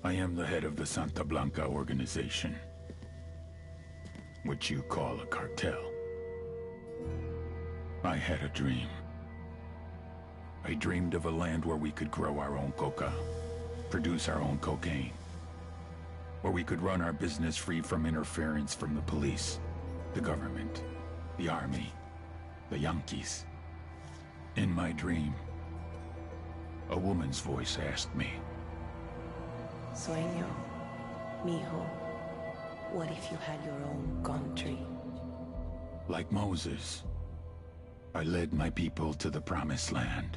I am the head of the Santa Blanca organization, which you call a cartel. I had a dream. I dreamed of a land where we could grow our own coca, produce our own cocaine, where we could run our business free from interference from the police, the government, the army, the Yankees. In my dream, a woman's voice asked me, Sueño, mijo, what if you had your own country? Like Moses, I led my people to the promised land,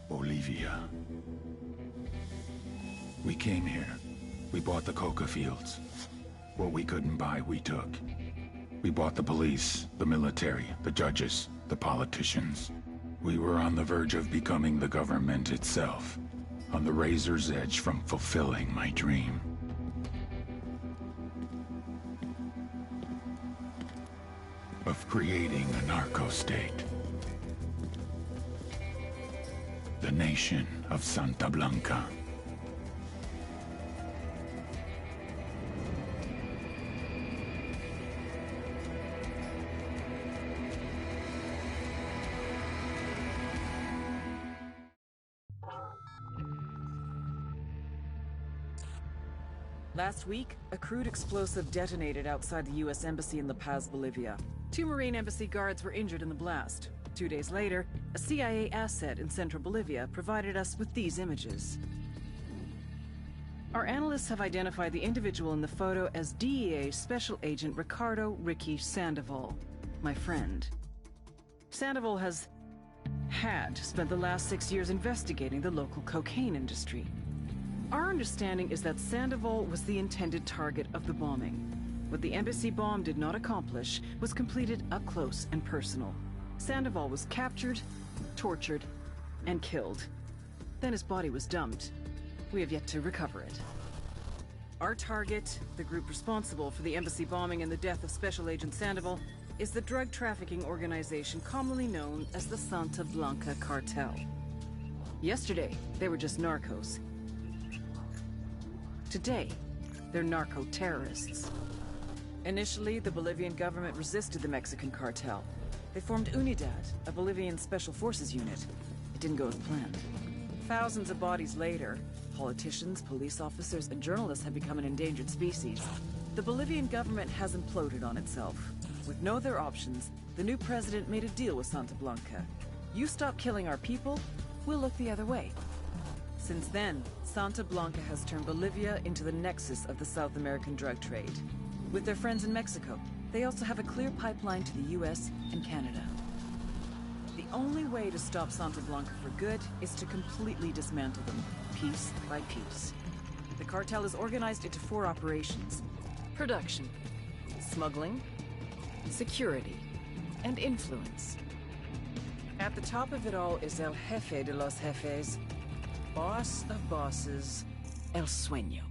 Bolivia. We came here. We bought the coca fields. What we couldn't buy, we took. We bought the police, the military, the judges, the politicians. We were on the verge of becoming the government itself, on the razor's edge from fulfilling my dream. Of creating a narco-state. The nation of Santa Blanca. Last week, a crude explosive detonated outside the U.S. Embassy in La Paz, Bolivia. 2 Marine Embassy guards were injured in the blast. 2 days later, a CIA asset in central Bolivia provided us with these images. Our analysts have identified the individual in the photo as DEA Special Agent Ricardo Ricky Sandoval, my friend. Sandoval had spent the last 6 years investigating the local cocaine industry. Our understanding is that Sandoval was the intended target of the bombing. What the embassy bomb did not accomplish was completed up close and personal. Sandoval was captured, tortured, and killed. Then his body was dumped. We have yet to recover it. Our target, the group responsible for the embassy bombing and the death of Special Agent Sandoval, is the drug trafficking organization commonly known as the Santa Blanca Cartel. Yesterday, they were just narcos. Today, they're narco-terrorists. Initially, the Bolivian government resisted the Mexican cartel. They formed Unidad, a Bolivian special forces unit. It didn't go as planned. Thousands of bodies later, politicians, police officers, and journalists have become an endangered species. The Bolivian government has imploded on itself. With no other options, the new president made a deal with Santa Blanca. You stop killing our people, we'll look the other way. Since then, Santa Blanca has turned Bolivia into the nexus of the South American drug trade. With their friends in Mexico, they also have a clear pipeline to the US and Canada. The only way to stop Santa Blanca for good is to completely dismantle them, piece by piece. The cartel is organized into 4 operations: production, smuggling, security, and influence. At the top of it all is El Jefe de los Jefes, boss of bosses, El Sueño.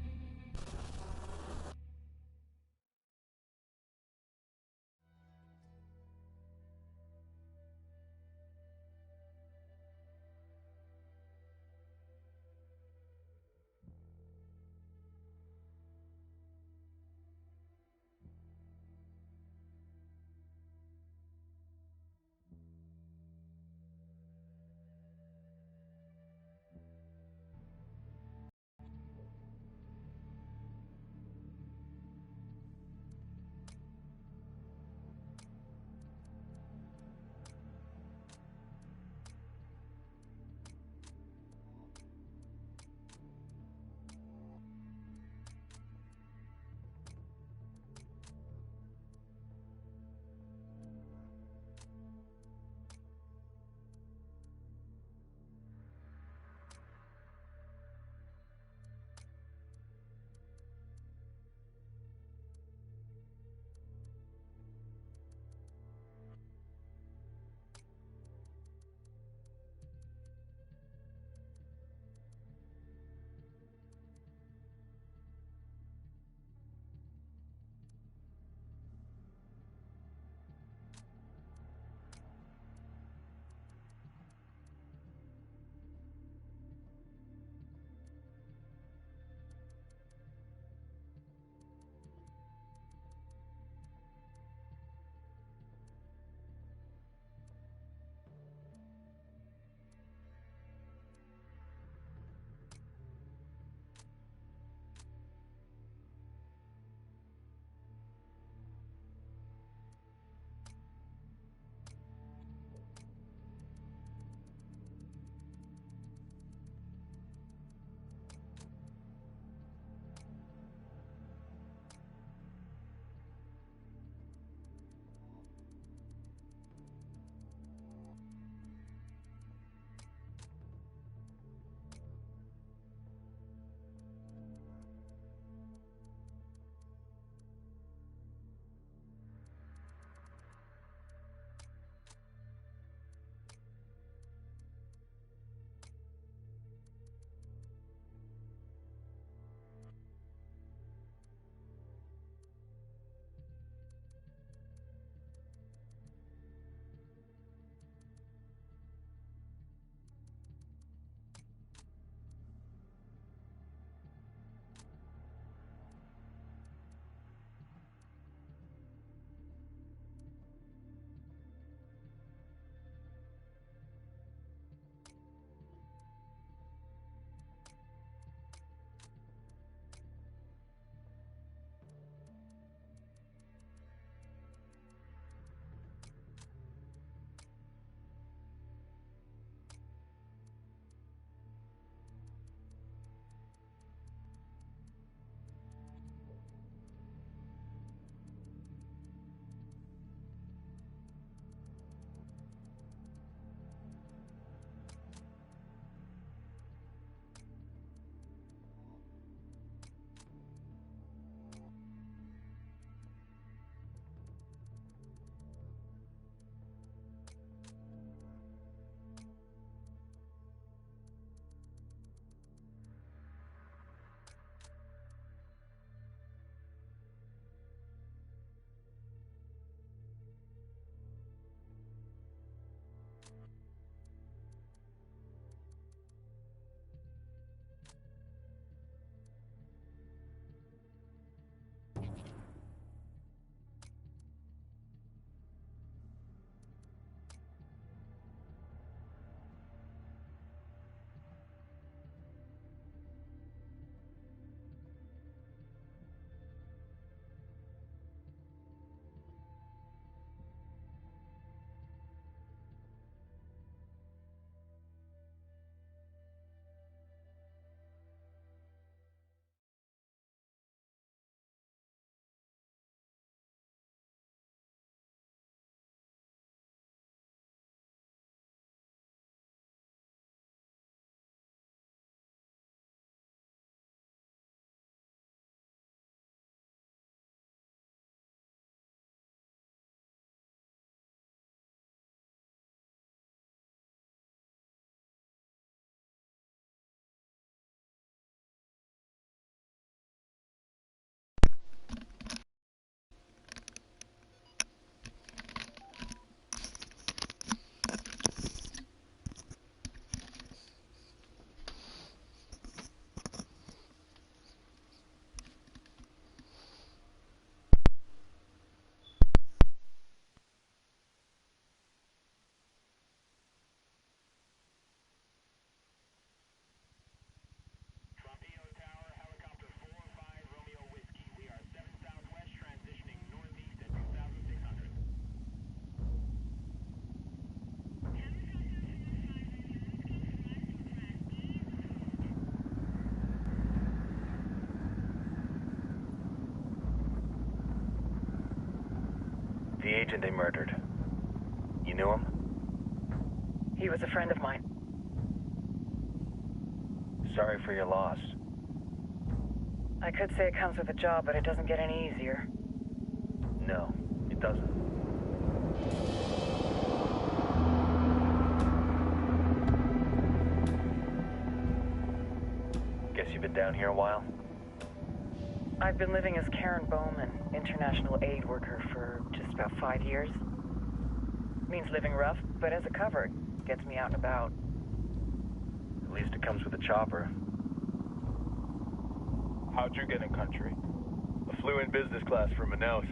agent they murdered. You knew him? He was a friend of mine. Sorry for your loss. I could say it comes with a job, but it doesn't get any easier. No, it doesn't. Guess you've been down here a while? I've been living as Karen Bowman, international aid worker, for just about 5 years. Means living rough, but as a cover, gets me out and about. At least it comes with a chopper. How'd you get in country? I flew in business class from Manaus.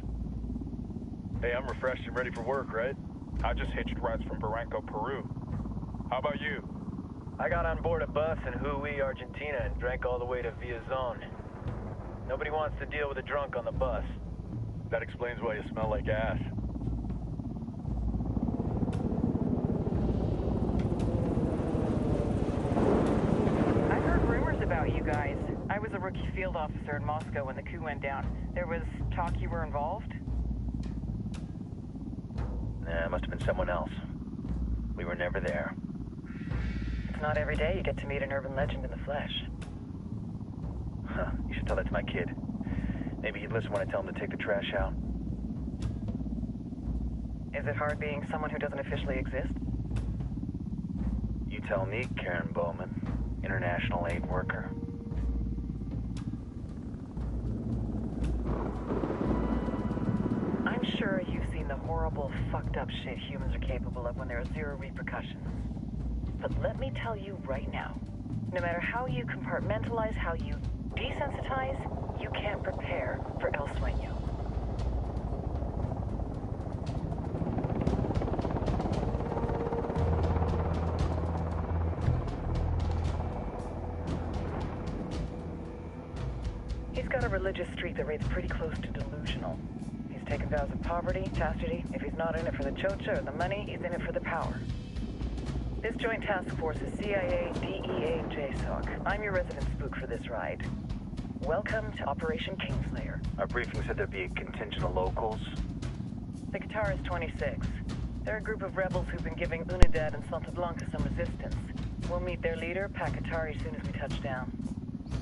Hey, I'm refreshed and ready for work, right? I just hitched rides from Barranco, Peru. How about you? I got on board a bus in Hui, Argentina, and drank all the way to Villazon. Nobody wants to deal with a drunk on the bus. That explains why you smell like ass. I've heard rumors about you guys. I was a rookie field officer in Moscow when the coup went down. There was talk you were involved? Nah, it must have been someone else. We were never there. It's not every day you get to meet an urban legend in the flesh. Huh, you should tell that to my kid. Maybe he'd listen when I tell him to take the trash out. Is it hard being someone who doesn't officially exist? You tell me, Karen Bowman, international aid worker. I'm sure you've seen the horrible, fucked up shit humans are capable of when there are zero repercussions. But let me tell you right now, no matter how you compartmentalize, how you desensitize, you can't prepare for El Sueño. He's got a religious streak that rates pretty close to delusional. He's taken vows of poverty, chastity. If he's not in it for the chocha or the money, he's in it for the power. This joint task force is CIA, DEA, and JSOC. I'm your resident spook for this ride. Welcome to Operation Kingslayer. Our briefing said there'd be a contingent of locals. The Qatar is 26. They're a group of rebels who've been giving Unidad and Santa Blanca some resistance. We'll meet their leader, Pakatari, as soon as we touch down.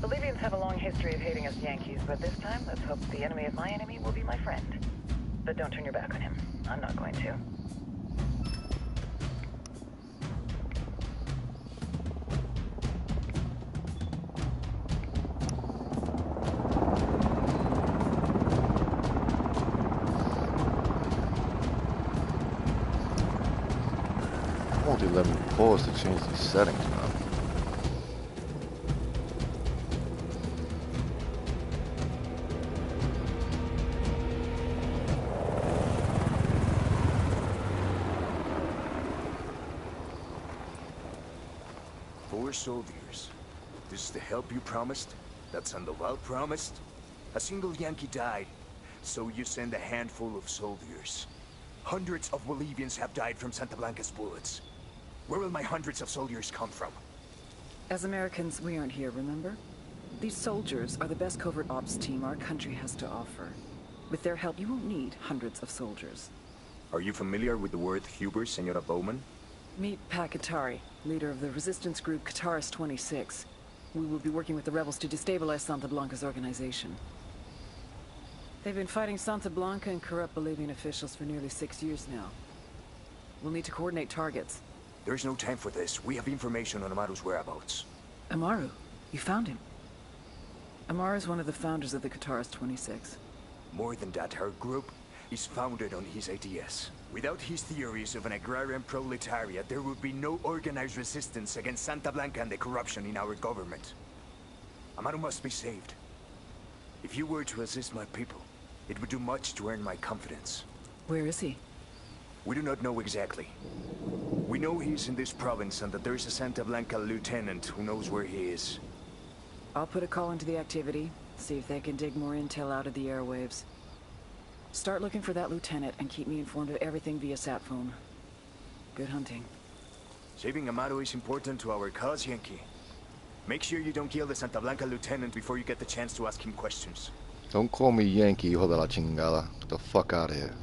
Bolivians have a long history of hating us Yankees, but this time, let's hope the enemy of my enemy will be my friend. But don't turn your back on him. I'm not going to. Won't you let me pause to change these settings, man? Four soldiers. This is the help you promised? That Sandoval promised? A single Yankee died, so you send a handful of soldiers. Hundreds of Bolivians have died from Santa Blanca's bullets. Where will my hundreds of soldiers come from? As Americans, we aren't here, remember? These soldiers are the best covert ops team our country has to offer. With their help, you won't need hundreds of soldiers. Are you familiar with the word Huber, Senora Bowman? Meet Pakatari, leader of the resistance group Qatar's 26. We will be working with the rebels to destabilize Santa Blanca's organization. They've been fighting Santa Blanca and corrupt Bolivian officials for nearly 6 years now. We'll need to coordinate targets. There's no time for this. We have information on Amaru's whereabouts. Amaru? You found him? Amaru is one of the founders of the Qatar's 26. More than that, her group is founded on his ideas. Without his theories of an agrarian proletariat, there would be no organized resistance against Santa Blanca and the corruption in our government. Amaru must be saved. If you were to assist my people, it would do much to earn my confidence. Where is he? We do not know exactly. We know he's in this province and that there is a Santa Blanca lieutenant who knows where he is. I'll put a call into the activity, see if they can dig more intel out of the airwaves. Start looking for that lieutenant and keep me informed of everything via sat phone. Good hunting. Saving Amaru is important to our cause, Yankee. Make sure you don't kill the Santa Blanca lieutenant before you get the chance to ask him questions. Don't call me Yankee, hijo de la chingada. Get the fuck out of here.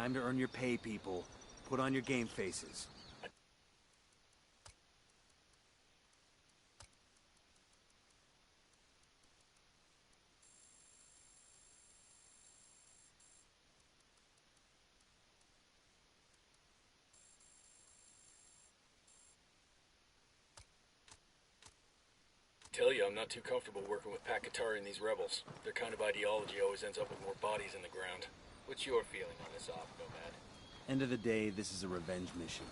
Time to earn your pay, people. Put on your game faces. Tell you, I'm not too comfortable working with Pakatari and these rebels. Their kind of ideology always ends up with more bodies in the ground. What's your feeling on this op, Nomad? End of the day, this is a revenge mission.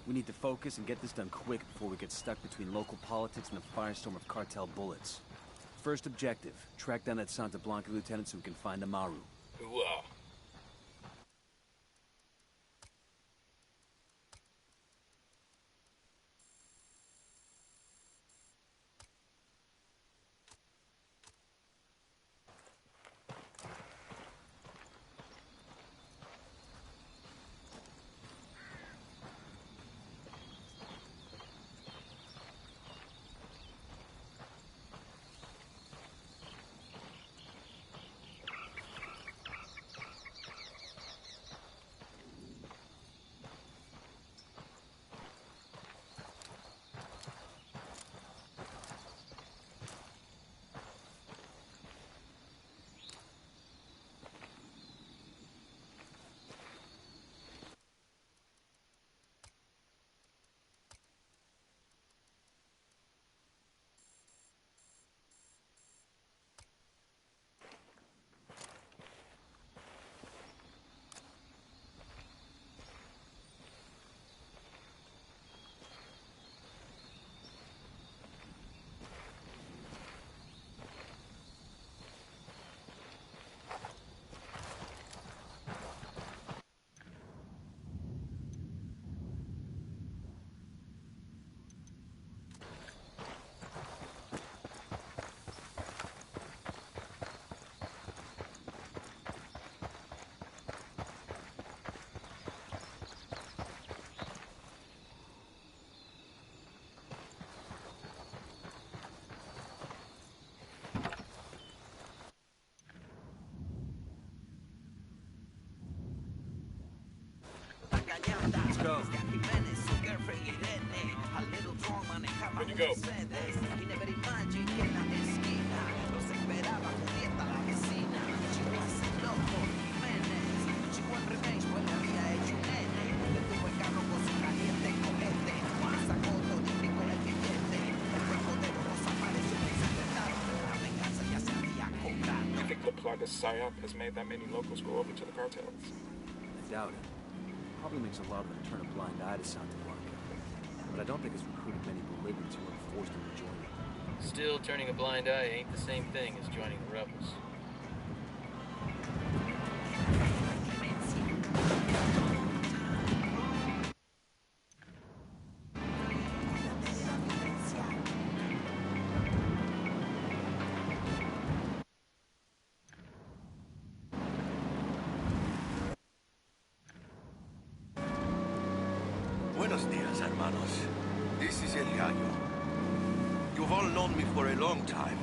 We need to focus and get this done quick before we get stuck between local politics and the firestorm of cartel bullets. First objective, track down that Santa Blanca lieutenant so we can find Amaru. Hooah. Let's go. Good to go. You think the plot of PSYOP has made that many locals go over to the cartels? I doubt it. Probably makes a lot of them turn a blind eye to Santa Blanca. But I don't think it's recruited many Bolivians who have forced them to join it. Still, turning a blind eye ain't the same thing as joining the rebels. Buenos dias, hermanos. This is El Gallo. You've all known me for a long time.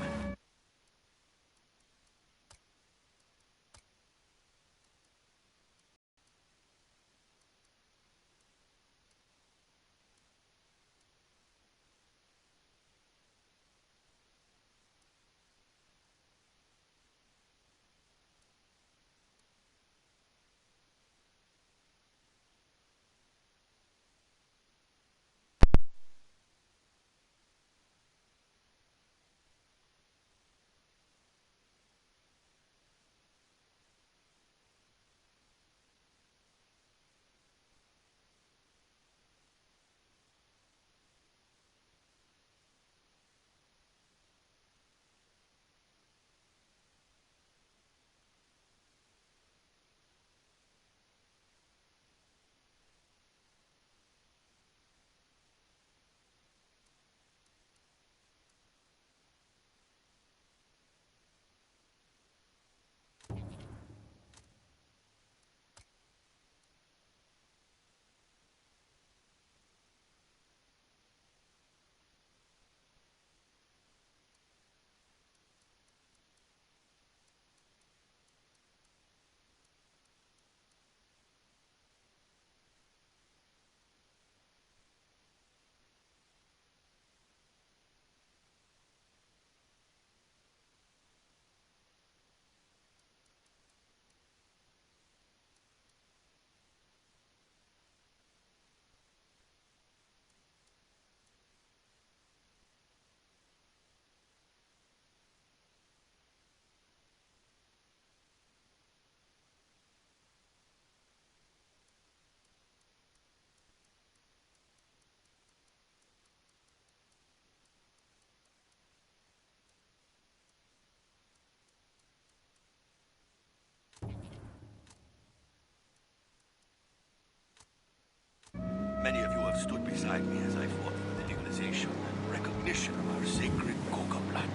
Many of you have stood beside me as I fought for the legalization and recognition of our sacred coca plant.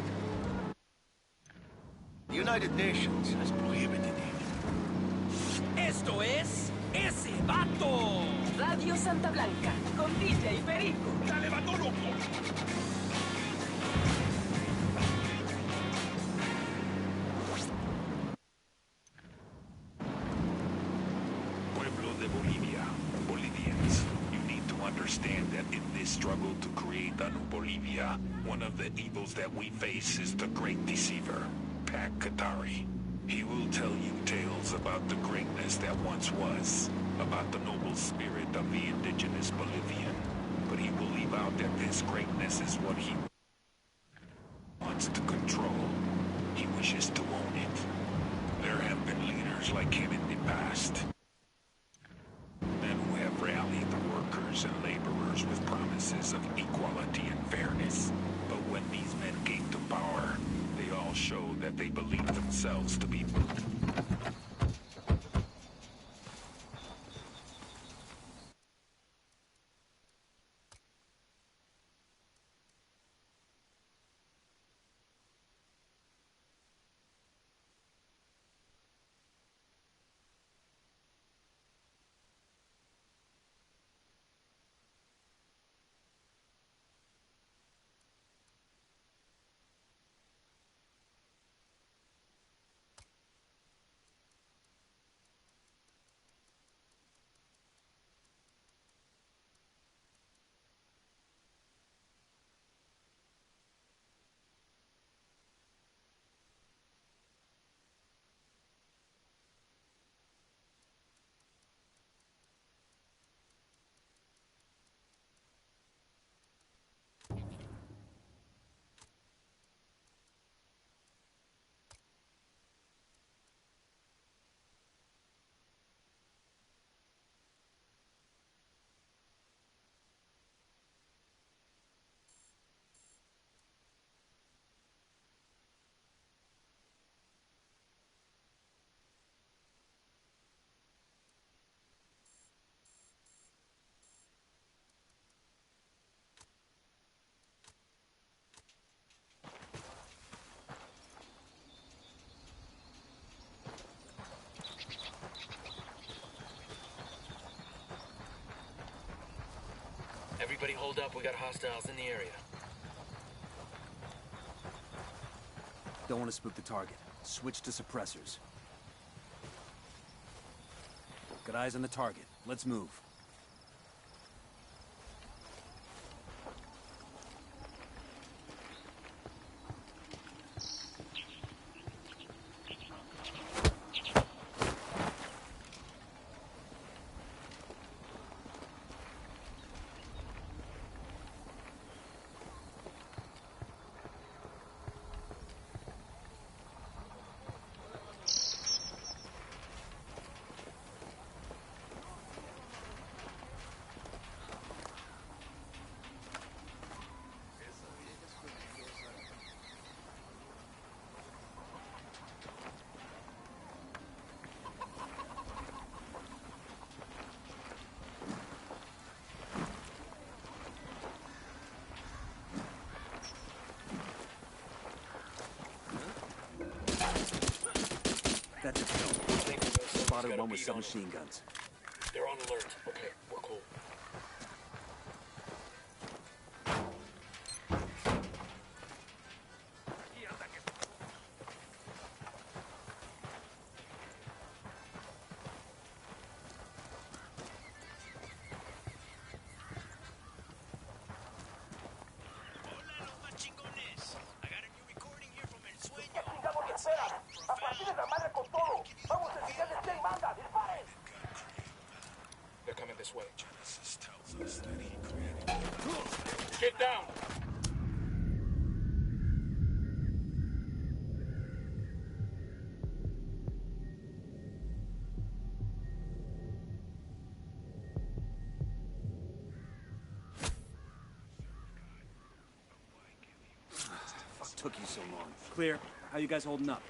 The United Nations has prohibited it. Esto es ese vato. Radio Santa Blanca, con DJ Perico. Dale, vato loco. Pueblo de Bolivia, Bolivians, you need to understand that in this struggle to create a new Bolivia, one of the evils that we face is the great deceiver, Pac Katari. He will tell you tales about the greatness that once was, about the noble spirit of the indigenous Bolivian, but he will leave out that this greatness is what he wants to control. He wishes to own it. There have been leaders like him in the past, men who have rallied the workers and laborers with promises of equality and fairness. But when these men came to power, they all showed that they believed themselves to be Everybody hold up, we got hostiles in the area. Don't want to spook the target. Switch to suppressors. Got eyes on the target. Let's move. That's a kill. Spotted one with submachine guns. They're on alert. Okay, we're cool. They're coming this way. Genesis tells us that he created. Get down! Fuck took you so long. Clear. How you guys holding up?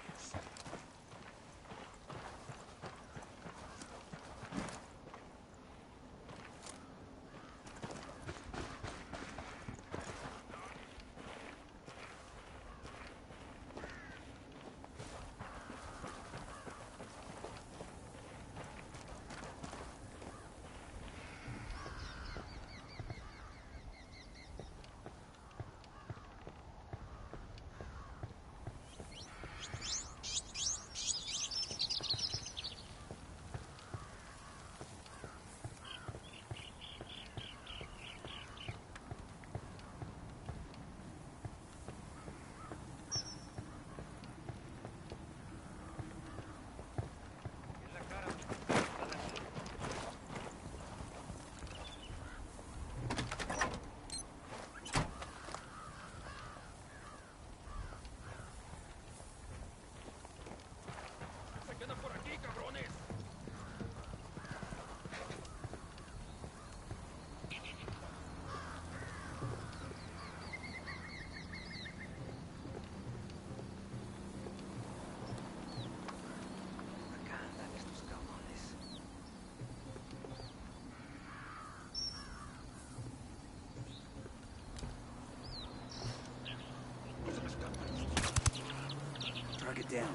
Target down.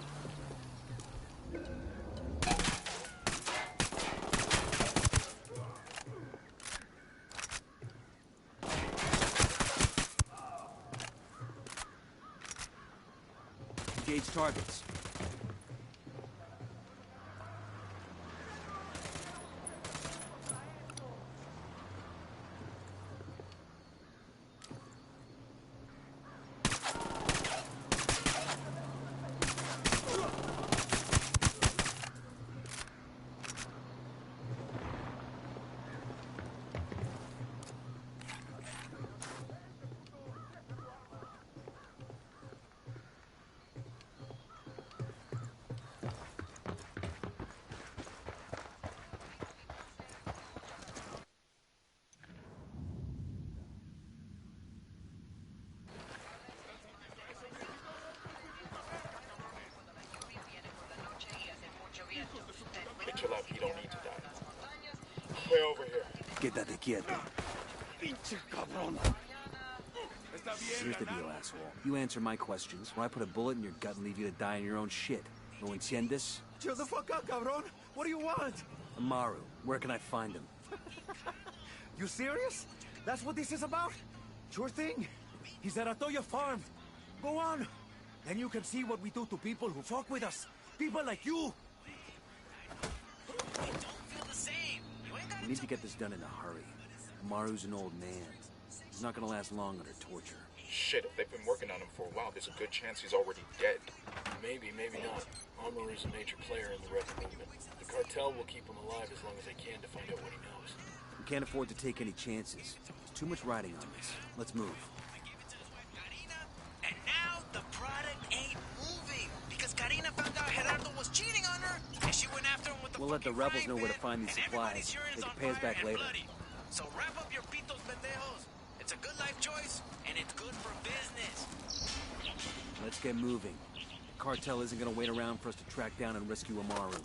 Engage targets. Chill out, you don't need to die. Way over here. Quédate quieto. Here's the deal, asshole. You answer my questions, or I put a bullet in your gut and leave you to die in your own shit. No entiendes? Chill the fuck out, cabron. What do you want? Amaru, where can I find him? You serious? That's what this is about? Sure thing. He's at Atoya Farm. Go on. Then you can see what we do to people who fuck with us. People like you. We need to get this done in a hurry. Amaru's an old man. He's not gonna last long under torture. Shit, if they've been working on him for a while, there's a good chance he's already dead. Maybe, maybe not. Amaru's a major player in the Red movement. The cartel will keep him alive as long as they can to find out what he knows. We can't afford to take any chances. There's too much riding on this. Let's move. And now the product ain't moving because Karina found out Gerardo was cheating on her, and she went after him with the We'll let the fucking rebels know where to find these supplies. They can pay us back later. So wrap up your pitos pendejos. It's a good life choice, and it's good for business. Let's get moving. The cartel isn't gonna wait around for us to track down and rescue Amaru.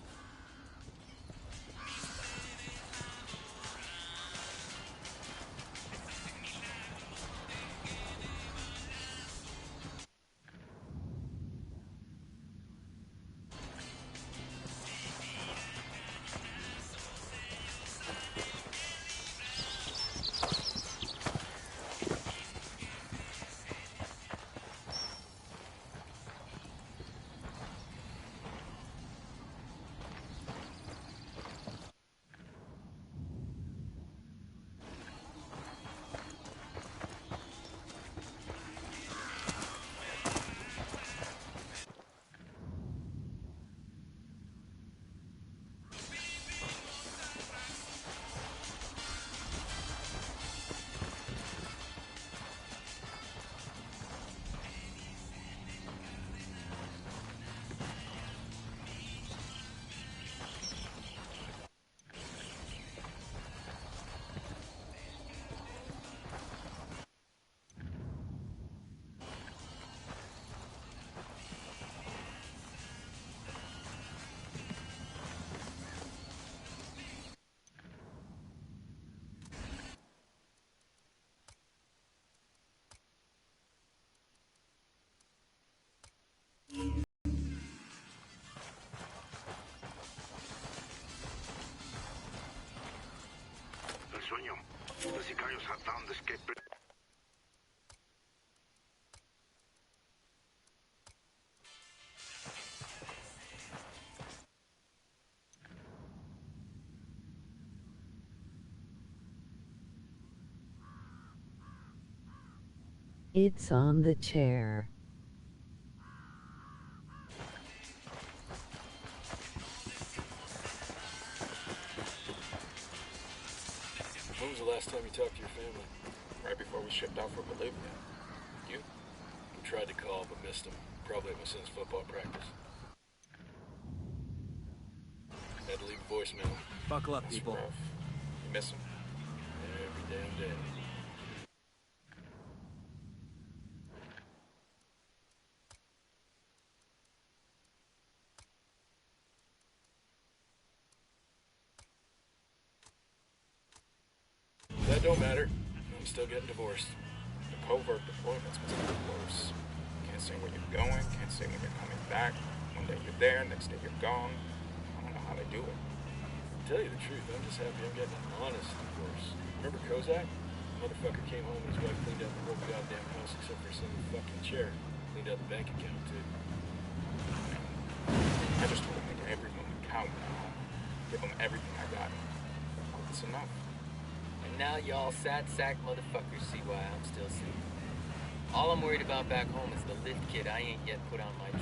sueño. Los sicarios have found the escape. It's on the chair. When was the last time you talked to your family? Right before we shipped out for Bolivia. You? I tried to call, but missed him. Probably at my son's football practice. Had to leave a voicemail. Buckle up, That's people. rough. You miss him? Every damn day. That don't matter. I'm still getting divorced. The covert deployments must be worse. Can't say where you're going, can't say when you're coming back. One day you're there, next day you're gone. I don't know how they do it. To tell you the truth, I'm just happy I'm getting an honest divorce. Remember Kozak? Motherfucker came home and his wife cleaned out the whole goddamn house except for some fucking chair. Cleaned out the bank account, too. I just want to make every moment count now. Give them everything I got. It's enough. And now y'all sad sack motherfuckers see why I'm still single. All I'm worried about back home is the lift kit I ain't yet put on my trip.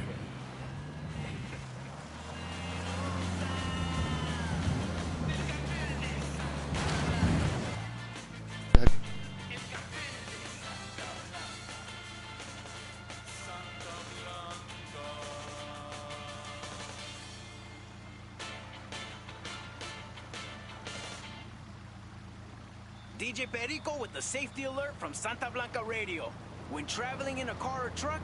DJ Perico with the safety alert from Santa Blanca Radio. When traveling in a car or truck,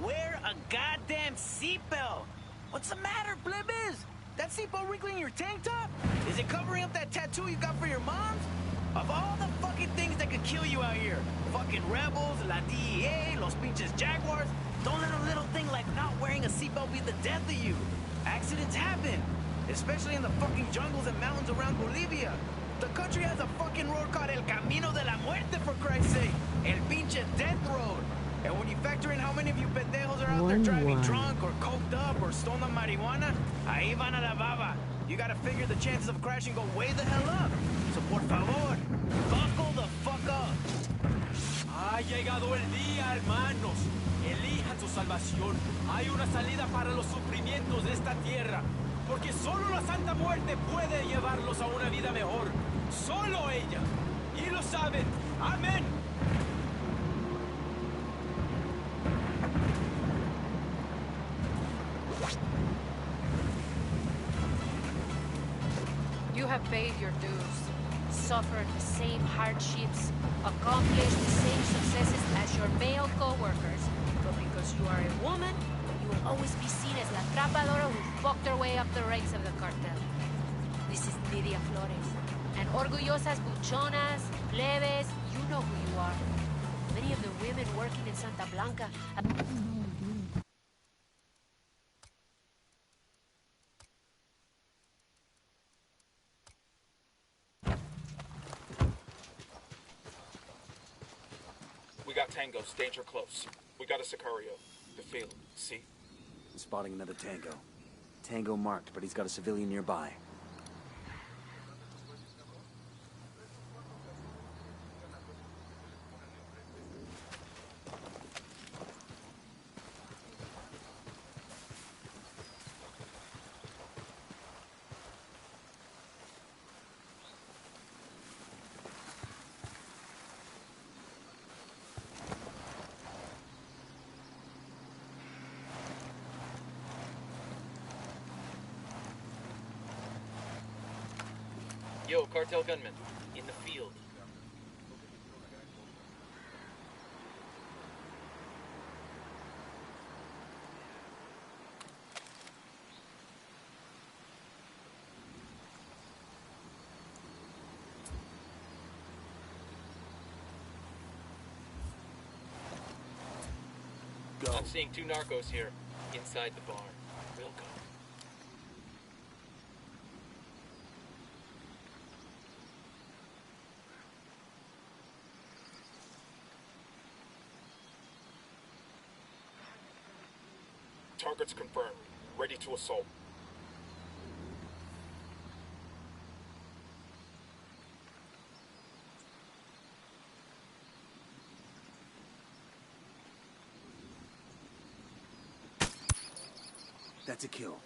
wear a goddamn seatbelt. What's the matter, plebes? That seatbelt wrinkling your tank top? Is it covering up that tattoo you got for your moms? Of all the fucking things that could kill you out here, fucking rebels, la DEA, los pinches jaguars, don't let a little thing like not wearing a seatbelt be the death of you. Accidents happen, especially in the fucking jungles and mountains around Bolivia. The country has a fucking road called El Camino de la Muerte, for Christ's sake. El pinche death road. And when you factor in how many of you pendejos are out there driving drunk or coked up or stoned on marijuana, ahí van a la baba. You gotta figure the chances of crashing go way the hell up. So por favor, buckle the fuck up. Ha llegado el día, hermanos. Elijan su salvación. Hay una salida para los sufrimientos de esta tierra. Porque solo la Santa Muerte puede llevarlos a una vida mejor. Solo ella. Y lo saben. Amén. You have paid your dues, suffered the same hardships, accomplished the same successes as your male co-workers, but because you are a woman, you will always be seen as la trapadora who fucked her way up the ranks of the cartel. This is Lidia Flores, and orgullosas buchonas, plebes, you know who you are. Many of the women working in Santa Blanca We got tangos, danger close. We got a Sicario. The field, see? Spotting another tango. Tango marked, but he's got a civilian nearby. Yo, cartel gunman, in the field. Go. I'm seeing 2 narcos here, inside the barn. Real go. Targets confirmed. Ready to assault. That's a kill.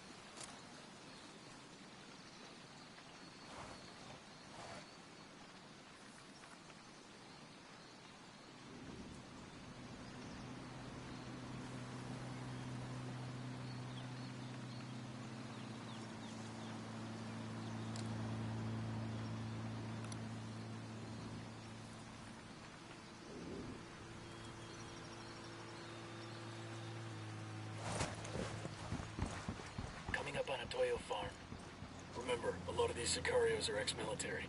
Toyo farm. Remember, a lot of these Sicarios are ex-military.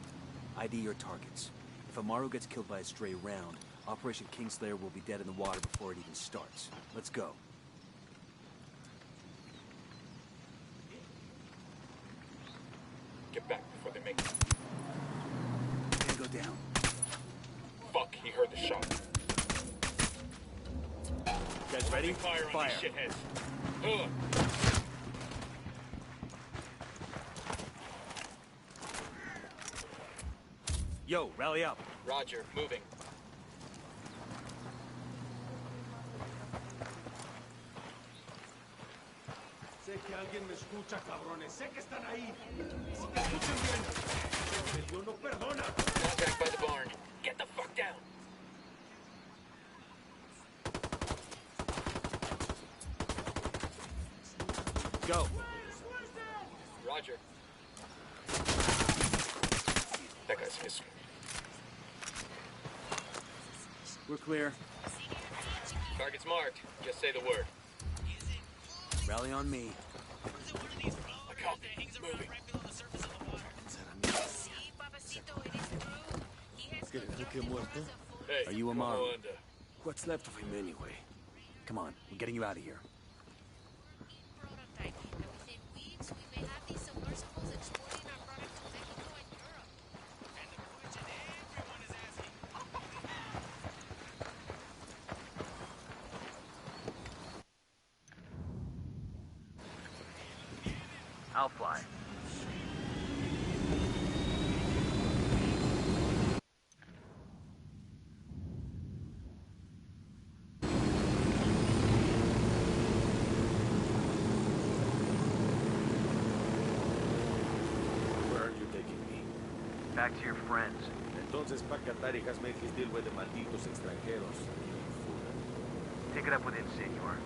ID your targets. If Amaru gets killed by a stray round, Operation Kingslayer will be dead in the water before it even starts. Let's go. Get back before they make it. Tango down. Fuck, he heard the shot. You guys ready? Fire on these shitheads. Ugh. Yo, rally up. Roger, moving. Sé que alguien me escucha, cabrones. Sé que están ahí. Si me escuchan bien. El Dios no perdona. Contact by the barn. Get the fuck down. Go. Roger. That guy's history. We're clear. Target's marked. Just say the word. Rally on me. I copy. Moving. Hey, Are you Amaro? ¿cómo anda? What's left of him anyway? Come on, we're getting you out of here. I'll fly. Where are you taking me? Back to your friends. Entonces Pacatari has made his deal with the malditos extranjeros. Take it up with him, senor.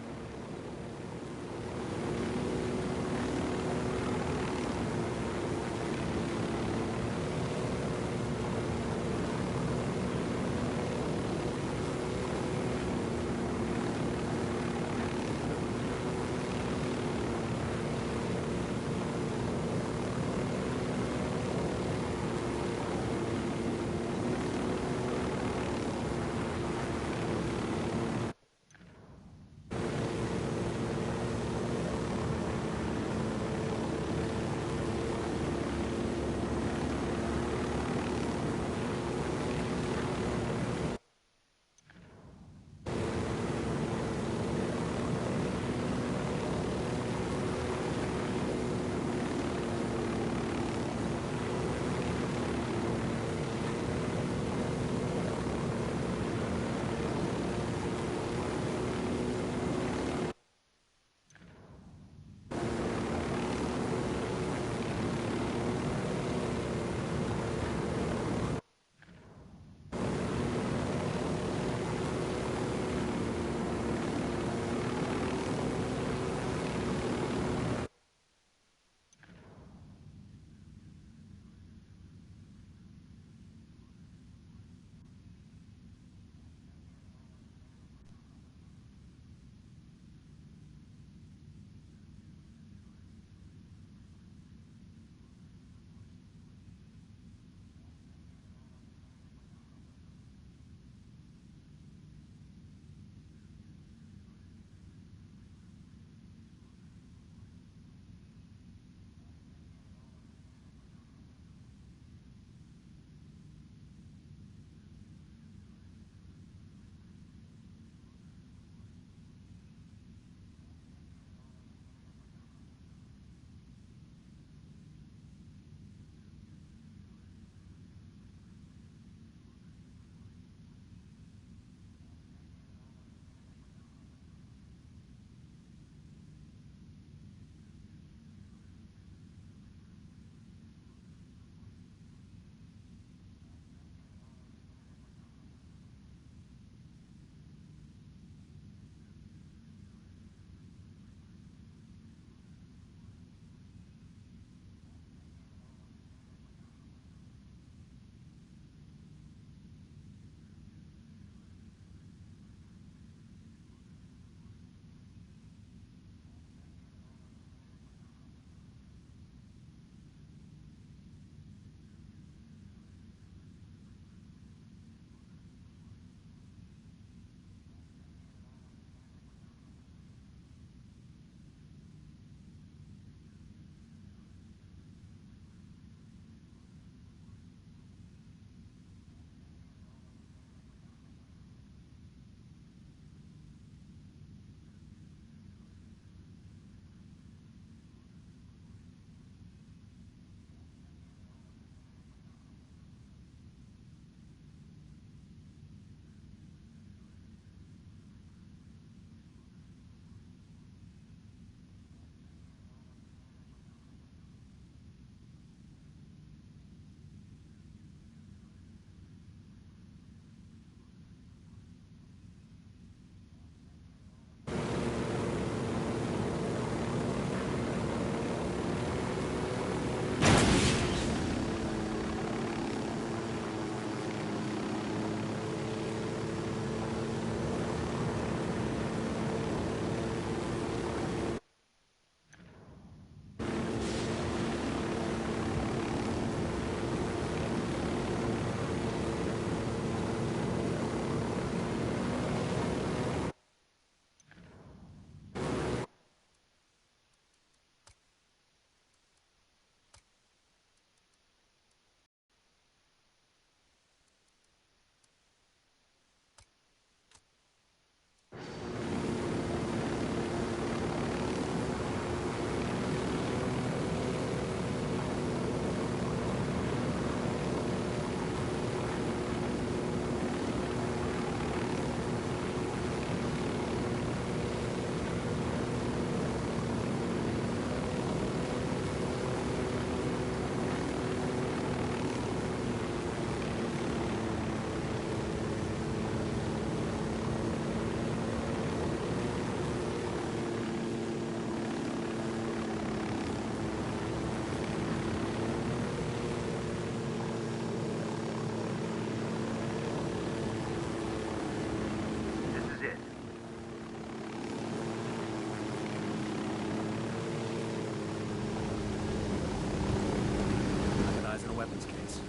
weapons case.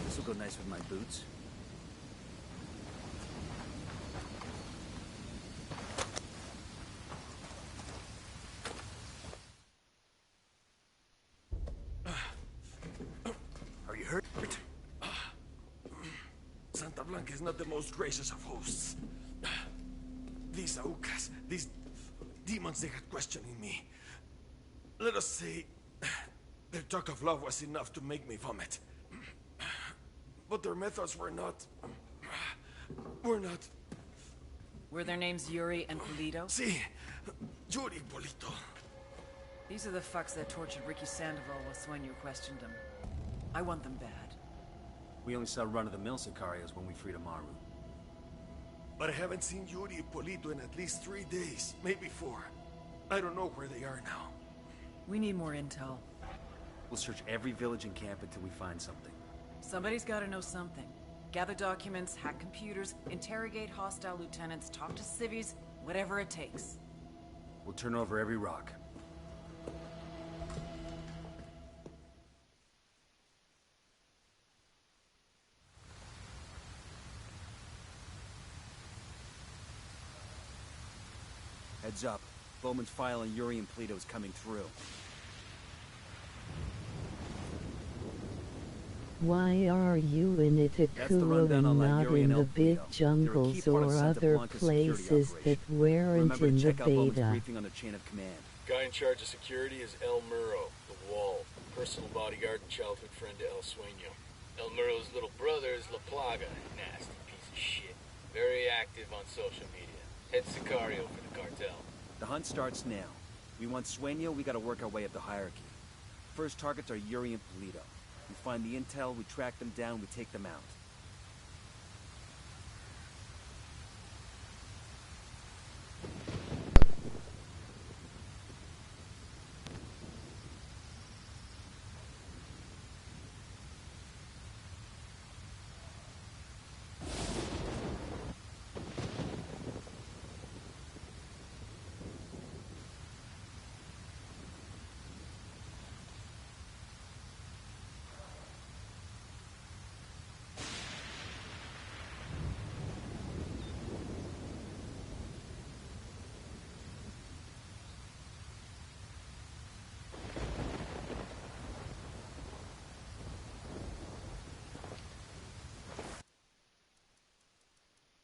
This will go nice with my boots. Are you hurt? Santa Blanca is not the most gracious of hosts. These Aucas, these demons, they got questioning me. Let us say, their talk of love was enough to make me vomit. But their methods were not... Were their names Yuri and Polito? Si, Yuri Polito. These are the fucks that tortured Ricky Sandoval while Sueño questioned him. I want them bad. We only saw run-of-the-mill Sicarios when we freed Amaru. But I haven't seen Yuri and Polito in at least 3 days, maybe 4. I don't know where they are now. We need more intel. We'll search every village and camp until we find something. Somebody's gotta know something. Gather documents, hack computers, interrogate hostile lieutenants, talk to civvies, whatever it takes. We'll turn over every rock. Heads up. Bowman's file on Yuri and Polito is coming through. Why are you in Itakura and not in the big jungles or other places that weren't in the beta? Guy in charge of security is El Muro, the Wall, personal bodyguard and childhood friend to El Sueño. El Muro's little brother is La Plaga, nasty piece of shit. Very active on social media. Head Sicario for the cartel. The hunt starts now. We want Sueño, we gotta work our way up the hierarchy. First targets are Yuri and Polito. We find the intel, we track them down, we take them out.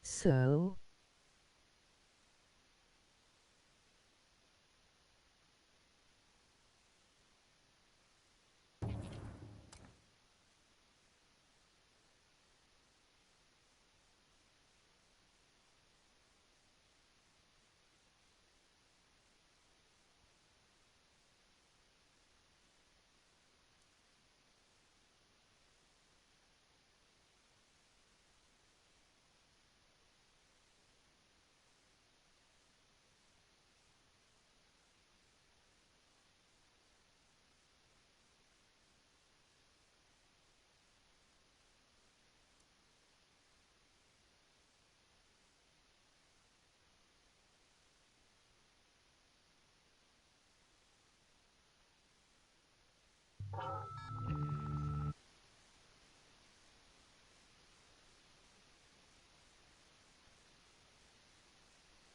So,